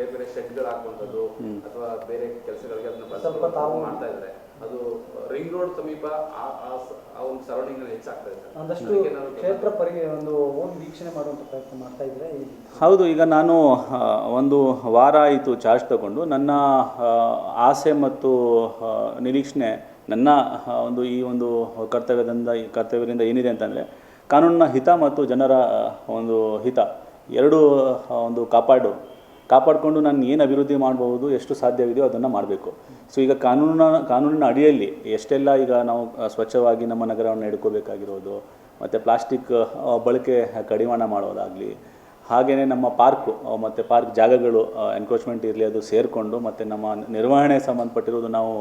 ಬೇರೆ ಬೇರೆ ಶೆಡ್ಗಳು ಹಾಕುವಂಥದ್ದು ಅಥವಾ ಬೇರೆ ಕೆಲಸಗಳಿಗೆ ಅದನ್ನ ಮಾಡ್ತಾ ಇದ್ದಾರೆ. ಅದು ರಿಂಗ್ ರೋಡ್ ಸಮೀಪ ಆ ಒಂದು ಸರೌಂಡಿಂಗ್ ಹೆಚ್ಚಾಗ್ತಾ ಇದೆ. ಒಂದಷ್ಟು ಕ್ಷೇತ್ರ ಒಂದು ಓನ್ ವೀಕ್ಷಣೆ ಮಾಡುವಂಥ ಪ್ರಯತ್ನ ಮಾಡ್ತಾ ಇದ್ರೆ. ಹೌದು, ಈಗ ನಾನು ಒಂದು ವಾರ ಆಯಿತು ಚಾರ್ಜ್ ತಗೊಂಡು. ನನ್ನ ಆಸೆ ಮತ್ತು ನಿರೀಕ್ಷಣೆ, ನನ್ನ ಒಂದು ಈ ಒಂದು ಕರ್ತವ್ಯದಿಂದ ಏನಿದೆ ಅಂತಂದರೆ, ಕಾನೂನಿನ ಹಿತ ಮತ್ತು ಜನರ ಒಂದು ಹಿತ ಎರಡೂ ಒಂದು ಕಾಪಾಡಿಕೊಂಡು ನಾನು ಏನು ಅಭಿವೃದ್ಧಿ ಮಾಡಬಹುದು, ಎಷ್ಟು ಸಾಧ್ಯವಿದೆಯೋ ಅದನ್ನು ಮಾಡಬೇಕು. ಸೊ ಈಗ ಕಾನೂನಿನ ಅಡಿಯಲ್ಲಿ ಎಷ್ಟೆಲ್ಲ ಈಗ ನಾವು ಸ್ವಚ್ಛವಾಗಿ ನಮ್ಮ ನಗರವನ್ನು ಇಟ್ಕೋಬೇಕಾಗಿರೋದು, ಮತ್ತು ಪ್ಲಾಸ್ಟಿಕ್ ಬಳಕೆ ಕಡಿವಾಣ ಮಾಡೋದಾಗಲಿ, ಹಾಗೆಯೇ ನಮ್ಮ ಪಾರ್ಕ್ ಜಾಗಗಳು ಎನ್ಕ್ರೋಚ್ಮೆಂಟ್ ಇರಲಿ ಅದು ಸೇರಿಕೊಂಡು, ಮತ್ತು ನಮ್ಮ ನಿರ್ವಹಣೆ ಸಂಬಂಧಪಟ್ಟಿರೋದು ನಾವು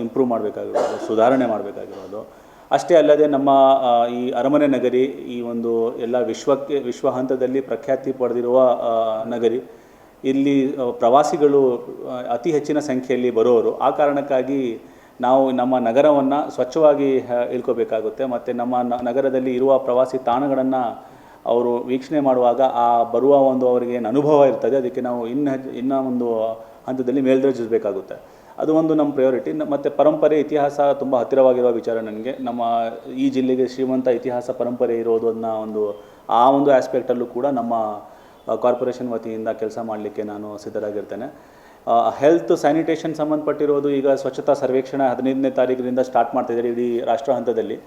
ಇಂಪ್ರೂವ್ ಮಾಡಬೇಕಾಗಿರೋದು, ಸುಧಾರಣೆ ಮಾಡಬೇಕಾಗಿರೋದು. ಅಷ್ಟೇ ಅಲ್ಲದೆ ನಮ್ಮ ಈ ಅರಮನೆ ನಗರಿ ಈ ಒಂದು ಎಲ್ಲ ವಿಶ್ವ ಹಂತದಲ್ಲಿ ಪ್ರಖ್ಯಾತಿ ಪಡೆದಿರುವ ನಗರಿ. ಇಲ್ಲಿ ಪ್ರವಾಸಿಗಳು ಅತಿ ಹೆಚ್ಚಿನ ಸಂಖ್ಯೆಯಲ್ಲಿ ಬರೋರು. ಆ ಕಾರಣಕ್ಕಾಗಿ ನಾವು ನಮ್ಮ ನಗರವನ್ನು ಸ್ವಚ್ಛವಾಗಿ ಇಳ್ಕೋಬೇಕಾಗುತ್ತೆ. ಮತ್ತು ನಮ್ಮ ನಗರದಲ್ಲಿ ಇರುವ ಪ್ರವಾಸಿ ತಾಣಗಳನ್ನು ಅವರು ವೀಕ್ಷಣೆ ಮಾಡುವಾಗ ಬರುವ ಒಂದು ಅವರಿಗೆ ಏನು ಅನುಭವ ಇರ್ತದೆ, ಅದಕ್ಕೆ ನಾವು ಇನ್ನೂ ಒಂದು ಹಂತದಲ್ಲಿ ಮೇಲ್ದರ್ಜಿಸಬೇಕಾಗುತ್ತೆ. ಅದು ಒಂದು ನಮ್ಮ ಪ್ರಯಾರಿಟಿ. ಮತ್ತು ಪರಂಪರೆ, ಇತಿಹಾಸ ತುಂಬ ಹತ್ತಿರವಾಗಿರುವ ವಿಚಾರ ನನಗೆ. ನಮ್ಮ ಈ ಜಿಲ್ಲೆಗೆ ಶ್ರೀಮಂತ ಇತಿಹಾಸ ಪರಂಪರೆ ಇರೋದನ್ನ ಆ ಒಂದು ಆಸ್ಪೆಕ್ಟಲ್ಲೂ ಕೂಡ ನಮ್ಮ ಕಾರ್ಪೊರೇಷನ್ ವತಿಯಿಂದ ಕೆಲಸ ಮಾಡಲಿಕ್ಕೆ ನಾನು ಸಿದ್ಧರಾಗಿರ್ತೇನೆ. ಹೆಲ್ತ್ ಸ್ಯಾನಿಟೇಷನ್ ಸಂಬಂಧಪಟ್ಟಿರೋದು ಈಗ ಸ್ವಚ್ಛತಾ ಸರ್ವೇಕ್ಷಣೆ 15ನೇ ತಾರೀಕಿನಿಂದ ಸ್ಟಾರ್ಟ್ ಮಾಡ್ತಾಯಿದ್ದಾರೆ ಇಡೀ ರಾಷ್ಟ್ರ ಹಂತದಲ್ಲಿ.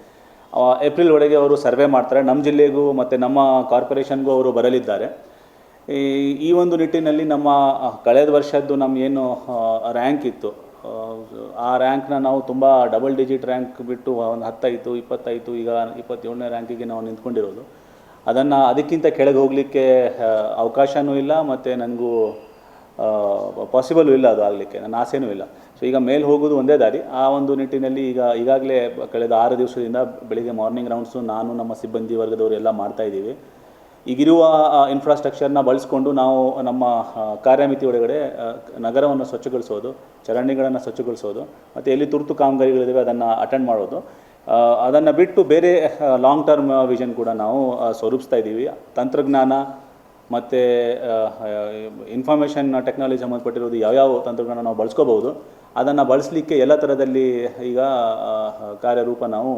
ಏಪ್ರಿಲ್ ಒಳಗೆ ಅವರು ಸರ್ವೆ ಮಾಡ್ತಾರೆ. ನಮ್ಮ ಜಿಲ್ಲೆಗೂ ಮತ್ತು ನಮ್ಮ ಕಾರ್ಪೊರೇಷನ್ಗೂ ಅವರು ಬರಲಿದ್ದಾರೆ. ಈ ಒಂದು ನಿಟ್ಟಿನಲ್ಲಿ ನಮ್ಮ ಕಳೆದ ವರ್ಷದ್ದು ನಮ್ಮ ಏನು ರ್ಯಾಂಕ್ ಇತ್ತು, ಆ ರ್ಯಾಂಕ್ನ ನಾವು ತುಂಬ ಡಬಲ್ ಡಿಜಿಟ್ ರ್ಯಾಂಕ್ ಬಿಟ್ಟು ಒಂದು 10 ಆಯಿತು, 20 ಆಯಿತು, ಈಗ 27ನೇ ರ್ಯಾಂಕಿಗೆ ನಾವು ನಿಂತ್ಕೊಂಡಿರೋದು. ಅದಕ್ಕಿಂತ ಕೆಳಗೆ ಹೋಗಲಿಕ್ಕೆ ಅವಕಾಶವೂ ಇಲ್ಲ, ಮತ್ತು ನನಗೂ ಪಾಸಿಬಲ್ ಇಲ್ಲ ಅದು ಆಗಲಿಕ್ಕೆ, ನನ್ನ ಆಸೆನೂ ಇಲ್ಲ. ಸೊ ಈಗ ಮೇಲೆ ಹೋಗೋದು ಒಂದೇ ದಾರಿ. ಆ ಒಂದು ನಿಟ್ಟಿನಲ್ಲಿ ಈಗಾಗಲೇ ಕಳೆದ 6 ದಿವಸದಿಂದ ಬೆಳಿಗ್ಗೆ ಮಾರ್ನಿಂಗ್ ರೌಂಡ್ಸು ನಾನು ನಮ್ಮ ಸಿಬ್ಬಂದಿ ವರ್ಗದವರು ಎಲ್ಲ ಮಾಡ್ತಾಯಿದ್ದೀವಿ. ಈಗಿರುವ ಇನ್ಫ್ರಾಸ್ಟ್ರಕ್ಚರ್ನ ಬಳಸ್ಕೊಂಡು ನಾವು ನಮ್ಮ ಕಾರ್ಯಮಿತಿ ಒಳಗಡೆ ನಗರವನ್ನು ಸ್ವಚ್ಛಗೊಳಿಸೋದು, ಚರಂಡಿಗಳನ್ನು ಸ್ವಚ್ಛಗೊಳಿಸೋದು, ಮತ್ತು ಎಲ್ಲಿ ತುರ್ತು ಕಾಮಗಾರಿಗಳಿದ್ದಾವೆ ಅದನ್ನು ಅಟೆಂಡ್ ಮಾಡೋದು. ಅದನ್ನು ಬಿಟ್ಟು ಬೇರೆ ಲಾಂಗ್ ಟರ್ಮ್ ವಿಷನ್ ಕೂಡ ನಾವು ಸ್ವರೂಪಿಸ್ತಾ ಇದ್ದೀವಿ. ತಂತ್ರಜ್ಞಾನ ಮತ್ತು ಇನ್ಫಾರ್ಮೇಷನ್ ಟೆಕ್ನಾಲಜಿ ಸಂಬಂಧಪಟ್ಟಿರೋದು ಯಾವ್ಯಾವ ತಂತ್ರಜ್ಞಾನ ನಾವು ಬಳಸ್ಕೋಬಹುದು, ಅದನ್ನು ಬಳಸಲಿಕ್ಕೆ ಎಲ್ಲ ಥರದಲ್ಲಿ ಈಗ ಕಾರ್ಯರೂಪ ನಾವು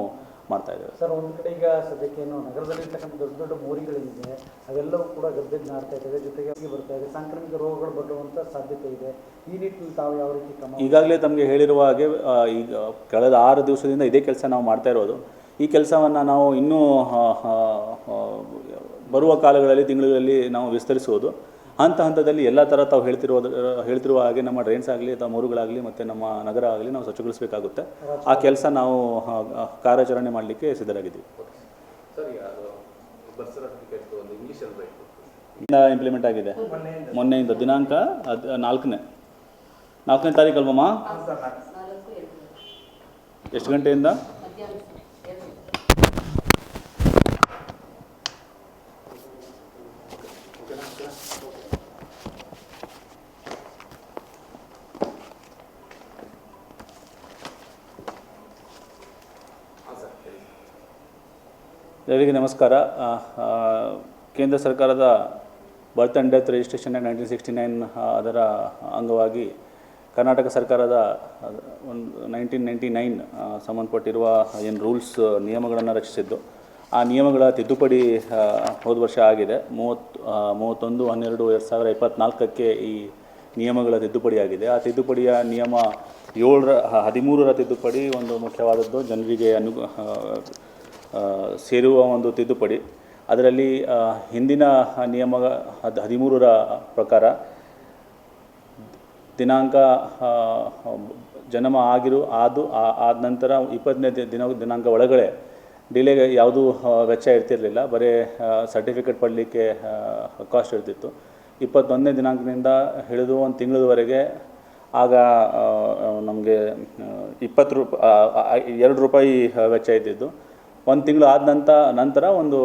ಮಾಡ್ತಾ ಇದ್ದೇವೆ. ಸರ್, ಒಂದು ಕಡೆ ಈಗ ಸದ್ಯಕ್ಕೆ ಏನು ನಗರದಲ್ಲಿರ್ತಕ್ಕಂಥ ದೊಡ್ಡ ದೊಡ್ಡ ಮೋರಿಗಳಿದೆ, ಅವೆಲ್ಲವೂ ಕೂಡ ಗದ್ದೆಗೆ ನಾಡ್ತಾ ಇದ್ದಾವೆ, ಜೊತೆಗೆ ಬರ್ತಾ ಇದೆ, ಸಾಂಕ್ರಾಮಿಕ ರೋಗಗಳು ಬರುವಂಥ ಸಾಧ್ಯತೆ ಇದೆ. ಈ ನಿಟ್ಟಿನಲ್ಲಿ ತಾವು ಯಾವ ರೀತಿ ಕ್ರಮ? ಈಗಾಗಲೇ ತಮಗೆ ಹೇಳಿರುವ ಹಾಗೆ ಈಗ ಕಳೆದ 6 ದಿವಸದಿಂದ ಇದೇ ಕೆಲಸ ನಾವು ಮಾಡ್ತಾ ಇರೋದು. ಈ ಕೆಲಸವನ್ನು ನಾವು ಇನ್ನೂ ಬರುವ ಕಾಲಗಳಲ್ಲಿ, ತಿಂಗಳಲ್ಲಿ ನಾವು ವಿಸ್ತರಿಸುವುದು. ಹಂತದಲ್ಲಿ ಎಲ್ಲ ಥರ ತಾವು ಹೇಳ್ತಿರುವ ಹಾಗೆ ನಮ್ಮ ಡ್ರೈನ್ಸ್ ಆಗಲಿ ಅಥವಾ ಮೋರುಗಳಾಗಲಿ ಮತ್ತು ನಮ್ಮ ನಗರ ಆಗಲಿ ನಾವು ಸ್ವಚ್ಛಗೊಳಿಸಬೇಕಾಗುತ್ತೆ. ಆ ಕೆಲಸ ನಾವು ಕಾರ್ಯಾಚರಣೆ ಮಾಡಲಿಕ್ಕೆ ಸಿದ್ಧರಾಗಿದ್ದೀವಿ. ಇಂಪ್ಲಿಮೆಂಟ್ ಆಗಿದೆ ಮೊನ್ನೆಯಿಂದ. ದಿನಾಂಕ 4ನೇ ತಾರೀಕು ಅಲ್ವಮ್ಮ? ಎಷ್ಟು ಗಂಟೆಯಿಂದ? ಎಲ್ಲರಿಗೂ ನಮಸ್ಕಾರ. ಕೇಂದ್ರ ಸರ್ಕಾರದ ಬರ್ತ್ ಆ್ಯಂಡ್ ಡೆತ್ ರಿಜಿಸ್ಟ್ರೇಷನ್ ಆ್ಯಕ್ಟ್ 1969 ಅದರ ಅಂಗವಾಗಿ ಕರ್ನಾಟಕ ಸರ್ಕಾರದ 1999 ಸಂಬಂಧಪಟ್ಟಿರುವ ಏನು ರೂಲ್ಸ್ ನಿಯಮಗಳನ್ನು ರಚಿಸಿದ್ದು, ಆ ನಿಯಮಗಳ ತಿದ್ದುಪಡಿ ಹೋದ ವರ್ಷ ಆಗಿದೆ. 31/12/2024ಕ್ಕೆ ಈ ನಿಯಮಗಳ ತಿದ್ದುಪಡಿ ಆಗಿದೆ. ಆ ತಿದ್ದುಪಡಿಯ ನಿಯಮ 13ರ ತಿದ್ದುಪಡಿ ಒಂದು ಮುಖ್ಯವಾದದ್ದು, ಜನರಿಗೆ ಸೇರುವ ಒಂದು ತಿದ್ದುಪಡಿ. ಅದರಲ್ಲಿ ಹಿಂದಿನ ನಿಯಮ 13ರ ಪ್ರಕಾರ ದಿನಾಂಕ ಜನ್ಮ ಆದ ನಂತರ 20ನೇ ದಿನಾಂಕ ಒಳಗಡೆ ಡಿಲೇಗೆ ಯಾವುದೂ ವೆಚ್ಚ ಇರ್ತಿರಲಿಲ್ಲ. ಬರೀ ಸರ್ಟಿಫಿಕೇಟ್ ಪಡಲಿಕ್ಕೆ ಕಾಸ್ಟ್ ಇರ್ತಿತ್ತು. 21ನೇ ದಿನಾಂಕದಿಂದ ಹಿಡಿದು ಒಂದು ತಿಂಗಳವರೆಗೆ ಆಗ ನಮಗೆ 2 ರೂಪಾಯಿ ವೆಚ್ಚ ಇದ್ದಿದ್ದು. ಒಂದು ತಿಂಗಳು ಆದ ನಂತರ ಒಂದು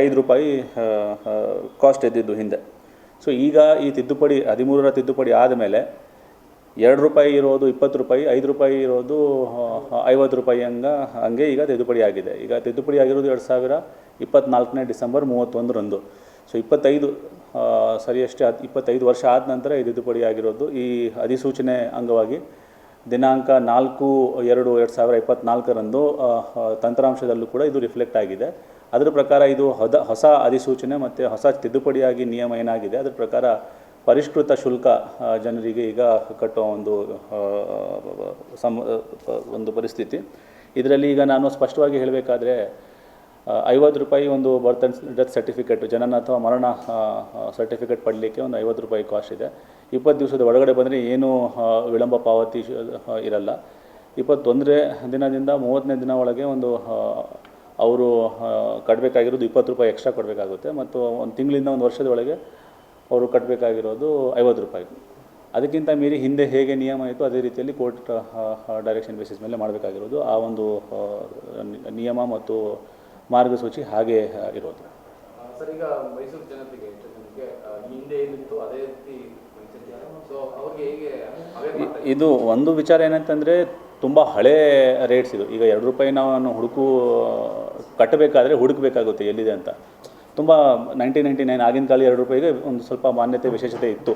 5 ರೂಪಾಯಿ ಕಾಸ್ಟ್ ಇದ್ದಿದ್ದು ಹಿಂದೆ. ಸೊ ಈಗ ಈ ತಿದ್ದುಪಡಿ 13ರ ತಿದ್ದುಪಡಿ ಆದಮೇಲೆ 2 ರೂಪಾಯಿ ಇರೋದು 20 ರೂಪಾಯಿ, 5 ರೂಪಾಯಿ ಇರೋದು 50 ರೂಪಾಯಿ ಹಂಗೆ ಈಗ ತಿದ್ದುಪಡಿ ಆಗಿದೆ. ಈಗ ತಿದ್ದುಪಡಿ ಆಗಿರೋದು 2024 ಡಿಸೆಂಬರ್ 31ರಂದು. ಸೊ 25 ಸರಿಯಷ್ಟೇ 25 ವರ್ಷ ಆದ ನಂತರ ಇದು ತಿದ್ದುಪಡಿ ಆಗಿರೋದು. ಈ ಅಧಿಸೂಚನೆ ಅಂಗವಾಗಿ ದಿನಾಂಕ 4/2/2024 ತಂತ್ರಾಂಶದಲ್ಲೂ ಕೂಡ ಇದು ರಿಫ್ಲೆಕ್ಟ್ ಆಗಿದೆ. ಅದರ ಪ್ರಕಾರ ಇದು ಹೊಸ ಅಧಿಸೂಚನೆ ಮತ್ತು ಹೊಸ ತಿದ್ದುಪಡಿಯಾಗಿ ನಿಯಮ ಏನಾಗಿದೆ ಅದರ ಪ್ರಕಾರ ಪರಿಷ್ಕೃತ ಶುಲ್ಕ ಜನರಿಗೆ ಈಗ ಕಟ್ಟುವ ಒಂದು ಪರಿಸ್ಥಿತಿ. ಇದರಲ್ಲಿ ಈಗ ನಾನು ಸ್ಪಷ್ಟವಾಗಿ ಹೇಳಬೇಕಾದ್ರೆ 50 ರೂಪಾಯಿ ಒಂದು ಬರ್ತ್ ಆ್ಯಂಡ್ ಡೆತ್ ಸರ್ಟಿಫಿಕೇಟ್, ಜನನ ಅಥವಾ ಮರಣ ಸರ್ಟಿಫಿಕೇಟ್ ಪಡಲಿಕ್ಕೆ ಒಂದು 50 ರೂಪಾಯಿ ಕಾಸ್ಟ್ ಇದೆ. 20 ದಿವಸದ ಒಳಗಡೆ ಬಂದರೆ ಏನೂ ವಿಳಂಬ ಪಾವತಿ ಇರಲ್ಲ. 21ನೇ ದಿನದಿಂದ 30ನೇ ದಿನ ಒಳಗೆ ಅವರು ಕಟ್ಟಬೇಕಾಗಿರೋದು 20 ರೂಪಾಯಿ ಎಕ್ಸ್ಟ್ರಾ ಕೊಡಬೇಕಾಗುತ್ತೆ. ಮತ್ತು ಒಂದು ತಿಂಗಳಿಂದ ಒಂದು ವರ್ಷದ ಒಳಗೆ ಅವರು ಕಟ್ಟಬೇಕಾಗಿರೋದು 50 ರೂಪಾಯಿ. ಅದಕ್ಕಿಂತ ಮೀರಿ ಹಿಂದೆ ಹೇಗೆ ನಿಯಮ ಇತ್ತು ಅದೇ ರೀತಿಯಲ್ಲಿ ಕೋರ್ಟ್ ಡೈರೆಕ್ಷನ್ ಬೇಸಿಸ್ ಮೇಲೆ ಮಾಡಬೇಕಾಗಿರೋದು. ಆ ಒಂದು ನಿಯಮ ಮತ್ತು ಮಾರ್ಗಸೂಚಿ ಹಾಗೆ ಇರೋದು. ಸರ್, ಈಗ ಮೈಸೂರು ಜನತೆಗೆ ಹಿಂದೆ ಏನಿತ್ತು ಅದೇ ರೀತಿ ಸೊ ಅವ್ರಿಗೆ ಹೇಗೆ ಇದು ಒಂದು ವಿಚಾರ ಏನಂತಂದರೆ ತುಂಬ ಹಳೇ ರೇಟ್ಸ್ ಇದು. ಈಗ 2 ರೂಪಾಯಿ ನಾವು ಕಟ್ಟಬೇಕಾದ್ರೆ ಹುಡುಕಬೇಕಾಗುತ್ತೆ ಎಲ್ಲಿದೆ ಅಂತ. ತುಂಬ 1999 ಆಗಿನ ಕಾಲ 2 ರೂಪಾಯಿಗೆ ಒಂದು ಸ್ವಲ್ಪ ಮಾನ್ಯತೆ ವಿಶೇಷತೆ ಇತ್ತು.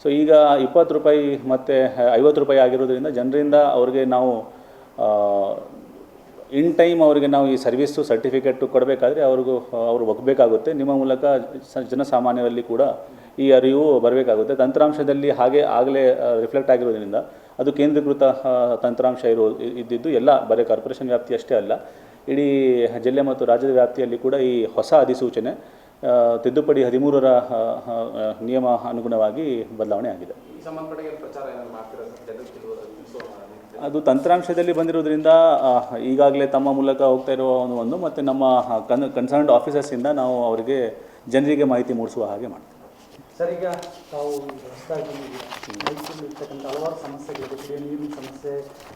ಸೊ ಈಗ 20 ರೂಪಾಯಿ ಮತ್ತು 50 ರೂಪಾಯಿ ಆಗಿರೋದ್ರಿಂದ ಜನರಿಂದ ಅವ್ರಿಗೆ ನಾವು ಇನ್ ಟೈಮ್ ಅವರಿಗೆ ನಾವು ಈ ಸರ್ವಿಸು ಸರ್ಟಿಫಿಕೇಟು ಕೊಡಬೇಕಾದ್ರೆ ಅವರು ಒಗ್ಗಬೇಕಾಗುತ್ತೆ. ನಿಮ್ಮ ಮೂಲಕ ಜನಸಾಮಾನ್ಯರಲ್ಲಿ ಕೂಡ ಈ ಅರಿವು ಬರಬೇಕಾಗುತ್ತೆ. ತಂತ್ರಾಂಶದಲ್ಲಿ ಆಗಲೇ ರಿಫ್ಲೆಕ್ಟ್ ಆಗಿರೋದ್ರಿಂದ ಅದು ಕೇಂದ್ರೀಕೃತ ತಂತ್ರಾಂಶ ಇದ್ದಿದ್ದು ಎಲ್ಲ ಬರೀ ಕಾರ್ಪೊರೇಷನ್ ವ್ಯಾಪ್ತಿ ಅಷ್ಟೇ ಅಲ್ಲ, ಇಡೀ ಜಿಲ್ಲೆ ಮತ್ತು ರಾಜ್ಯದ ವ್ಯಾಪ್ತಿಯಲ್ಲಿ ಕೂಡ ಈ ಹೊಸ ಅಧಿಸೂಚನೆ ತಿದ್ದುಪಡಿ 13ರ ನಿಯಮ ಅನುಗುಣವಾಗಿ ಬದಲಾವಣೆ ಆಗಿದೆ. ಅದು ತಂತ್ರಾಂಶದಲ್ಲಿ ಬಂದಿರೋದ್ರಿಂದ ಈಗಾಗಲೇ ತಮ್ಮ ಮೂಲಕ ಹೋಗ್ತಾ ಇರುವ ಒಂದು ಮತ್ತು ನಮ್ಮ ಕನ್ಸರ್ನ್ಡ್ ಆಫೀಸರ್ಸಿಂದ ನಾವು ಅವರಿಗೆ ಜನರಿಗೆ ಮಾಹಿತಿ ಮೂಡಿಸುವ ಹಾಗೆ ಮಾಡ್ತೀವಿ. ಸರ್, ಈಗ ತಾವು ಹೊಸದಾಗಿ ಮೈಸೂರಲ್ಲಿ ಇರ್ತಕ್ಕಂಥ ಹಲವಾರು ಸಮಸ್ಯೆಗಳಿದೆ. ನೀರಿನ ಸಮಸ್ಯೆ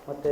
ಮತ್ತು